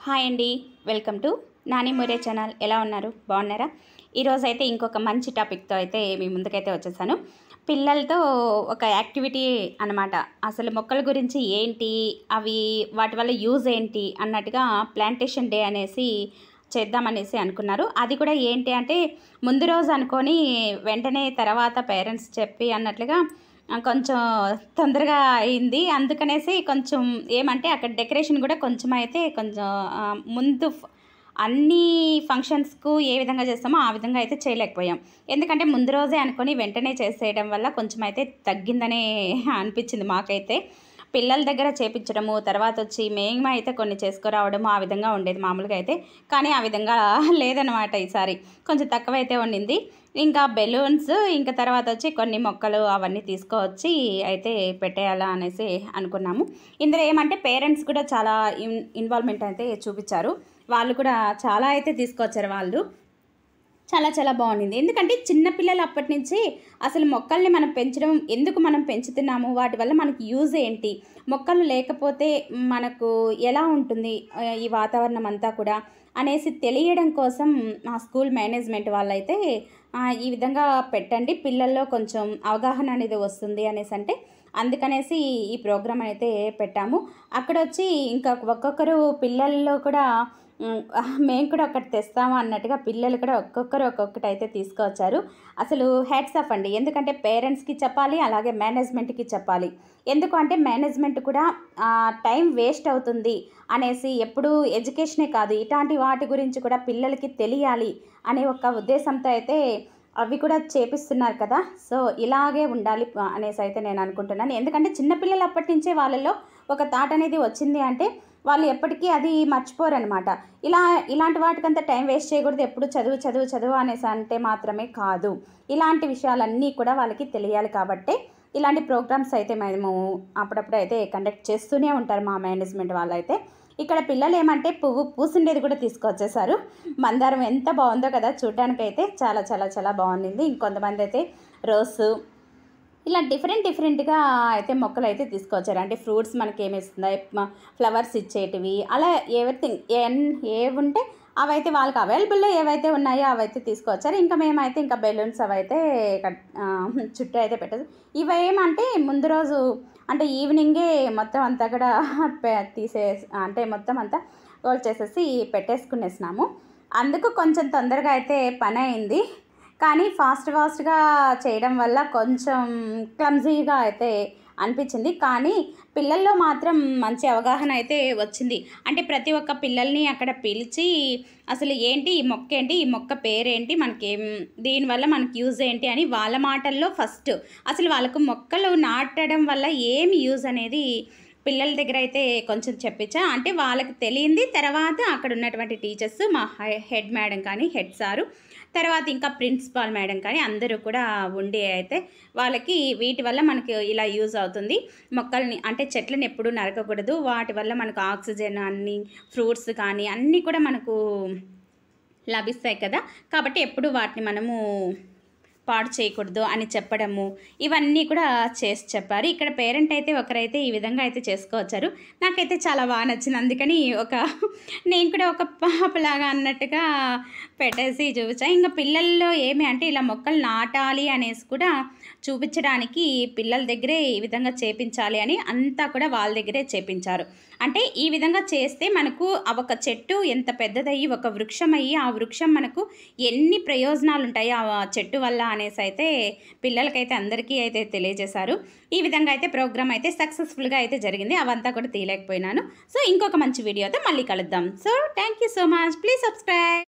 Hi అండి, welcome to Nani More channel. ఎలా ఉన్నారు? బాగున్నారా? ఈరోజు అయితే ఇంకొక మంచి టాపిక్తో అయితే మీ ముందుకైతే వచ్చేసాను. పిల్లలతో ఒక యాక్టివిటీ అనమాట. అసలు మొక్కల గురించి ఏంటి, అవి వాటి వల్ల యూజ్ ఏంటి అన్నట్టుగా ప్లాంటేషన్ డే అనేసి చేద్దామనేసి అనుకున్నారు. అది కూడా ఏంటి అంటే ముందు రోజు అనుకొని వెంటనే తర్వాత పేరెంట్స్ చెప్పి అన్నట్లుగా కొంచెం తొందరగా అయింది. అందుకనేసి కొంచెం ఏమంటే అక్కడ డెకరేషన్ కూడా కొంచెం అయితే కొంచెం ముందు అన్ని ఫంక్షన్స్కు ఏ విధంగా చేస్తామో ఆ విధంగా అయితే చేయలేకపోయాం. ఎందుకంటే ముందు రోజే అనుకొని వెంటనే చేసేయడం వల్ల కొంచెం అయితే తగ్గిందనే అనిపించింది మాకైతే. పిల్లల దగ్గర చేపించడము, తర్వాత వచ్చి మేము అయితే కొన్ని చేసుకురావడము ఆ విధంగా ఉండేది మామూలుగా అయితే. కానీ ఆ విధంగా లేదనమాట ఈసారి. కొంచెం తక్కువైతే ఉండింది. ఇంకా బెలూన్స్, ఇంకా తర్వాత వచ్చి కొన్ని మొక్కలు అవన్నీ తీసుకువచ్చి అయితే పెట్టేయాలా అనేసి అనుకున్నాము. ఇందులో ఏమంటే పేరెంట్స్ కూడా చాలా ఇన్వాల్వ్మెంట్ అయితే చూపించారు. వాళ్ళు కూడా చాలా అయితే తీసుకొచ్చారు. వాళ్ళు చాలా చాలా బాగుండింది. ఎందుకంటే చిన్నపిల్లలు అప్పటి నుంచి అసలు మొక్కల్ని మనం పెంచడం, ఎందుకు మనం పెంచుతున్నాము, వాటి వల్ల మనకి యూజ్ ఏంటి, మొక్కలు లేకపోతే మనకు ఎలా ఉంటుంది ఈ వాతావరణం అంతా కూడా అనేసి తెలియడం కోసం మా స్కూల్ మేనేజ్మెంట్ వాళ్ళైతే ఈ విధంగా పెట్టండి, పిల్లల్లో కొంచెం అవగాహన అనేది వస్తుంది అనేసి అంటే అందుకనేసి ఈ ప్రోగ్రాం అయితే పెట్టాము. అక్కడ వచ్చి ఇంకా ఒక్కొక్కరు పిల్లల్లో కూడా మేము కూడా ఒకటి తెస్తాము అన్నట్టుగా పిల్లలు కూడా ఒక్కొక్కరు ఒక్కొక్కటి అయితే తీసుకువచ్చారు. అసలు హ్యాట్స్ ఆఫ్ అండి. ఎందుకంటే పేరెంట్స్కి చెప్పాలి, అలాగే మేనేజ్మెంట్కి చెప్పాలి. ఎందుకు అంటే మేనేజ్మెంట్ కూడా టైం వేస్ట్ అవుతుంది అనేసి ఎప్పుడూ ఎడ్యుకేషనే కాదు ఇట్లాంటి వాటి గురించి కూడా పిల్లలకి తెలియాలి అనే ఒక ఉద్దేశంతో అయితే అవి కూడా చేపిస్తున్నారు కదా. సో ఇలాగే ఉండాలి అనేసి అయితే నేను అనుకుంటున్నాను. ఎందుకంటే చిన్నపిల్లలు అప్పటి నుంచే వాళ్ళలో ఒక థాట్ అనేది వచ్చింది అంటే వాళ్ళు ఎప్పటికీ అది మర్చిపోరనమాట. ఇలాంటి వాటికంతా టైం వేస్ట్ చేయకూడదు. ఎప్పుడు చదువు చదువు చదువు అనేసి అంటే మాత్రమే కాదు, ఇలాంటి విషయాలన్నీ కూడా వాళ్ళకి తెలియాలి. కాబట్టి ఇలాంటి ప్రోగ్రామ్స్ అయితే మేము అప్పుడప్పుడు అయితే కండక్ట్ చేస్తూనే ఉంటారు మా మేనేజ్మెంట్ వాళ్ళు అయితే. ఇక్కడ పిల్లలు ఏమంటే పువ్వు పూసిండేది కూడా తీసుకొచ్చేసారు. మందారం ఎంత బాగుందో కదా, చూడడానికైతే చాలా చాలా చాలా బాగుంది. ఇంకొంతమంది అయితే రోసు, ఇలా డిఫరెంట్గా అయితే మొక్కలు అయితే తీసుకొచ్చారు. అంటే ఫ్రూట్స్ మనకి ఏమి ఇస్తున్నాయి, ఫ్లవర్స్ ఇచ్చేటివి, అలా ఎవ్రీథింగ్ ఏవి ఉంటే అవైతే వాళ్ళకి అవైలబుల్లో ఏవైతే ఉన్నాయో అవైతే తీసుకొచ్చారు. ఇంకా మేమైతే ఇంకా బెలూన్స్ అవైతే చుట్టూ అయితే పెట్టారు. ఇవేమంటే ముందు రోజు అంటే ఈవినింగే మొత్తం అంతా కూడా అంటే మొత్తం అంతా రోల్ చేసేసి పెట్టేసుకునేసినాము. అందుకు కొంచెం తొందరగా అయితే పని అయింది. కానీ ఫాస్ట్గా చేయడం వల్ల కొంచెం క్లమ్జీగా అయితే అనిపించింది. కానీ పిల్లల్లో మాత్రం మంచి అవగాహన అయితే వచ్చింది. అంటే ప్రతి ఒక్క పిల్లల్ని అక్కడ పిలిచి అసలు ఏంటి ఈ మొక్క, ఏంటి ఈ మొక్క పేరేంటి, మనకి దీనివల్ల మనకి యూజ్ ఏంటి అని వాళ్ళ మాటల్లో ఫస్ట్ అసలు వాళ్ళకు మొక్కలు నాటడం వల్ల ఏమి యూజ్ అనేది పిల్లల దగ్గర అయితే కొంచెం చెప్పించా. అంటే వాళ్ళకి తెలియంది తర్వాత అక్కడ ఉన్నటువంటి టీచర్స్, మా హెడ్ మేడం కానీ హెడ్ సారు, తర్వాత ఇంకా ప్రిన్సిపాల్ మేడం కానీ అందరూ కూడా ఉండి అయితే వాళ్ళకి వీటి వల్ల మనకి ఇలా యూజ్ అవుతుంది, మొక్కల్ని అంటే చెట్లను ఎప్పుడూ నరకకూడదు, వాటి వల్ల మనకు ఆక్సిజన్ అన్నీ ఫ్రూట్స్ కానీ అన్నీ కూడా మనకు లభిస్తాయి కదా, కాబట్టి ఎప్పుడు వాటిని మనము పాడు చేయకూడదు అని చెప్పడము ఇవన్నీ కూడా చేసి చెప్పారు. ఇక్కడ పేరెంట్ అయితే ఒకరైతే ఈ విధంగా అయితే చేసుకోవచ్చారు. నాకైతే చాలా బాగా నచ్చింది. అందుకని నేను కూడా ఒక పాపలాగా అన్నట్టుగా పెట్టేసి చూపించా. ఇంకా పిల్లల్లో ఏమి అంటే ఇలా మొక్కలు నాటాలి అనేసి కూడా చూపించడానికి పిల్లల దగ్గరే ఈ విధంగా చేపించాలి అని అంతా కూడా వాళ్ళ దగ్గరే చేపించారు. అంటే ఈ విధంగా చేస్తే మనకు ఒక చెట్టు ఎంత పెద్దదయ్యి ఒక వృక్షం అయ్యి ఆ వృక్షం మనకు ఎన్ని ప్రయోజనాలు ఉంటాయి ఆ చెట్టు వల్ల అనేసి అయితే పిల్లలకైతే అందరికీ అయితే తెలియజేశారు. ఈ విధంగా అయితే ప్రోగ్రామ్ అయితే సక్సెస్ఫుల్గా అయితే జరిగింది. అవంతా కూడా తీయలేకపోయినాను. సో ఇంకొక మంచి వీడియోతో మళ్ళీ కలుద్దాం. So thank you so much. Please subscribe.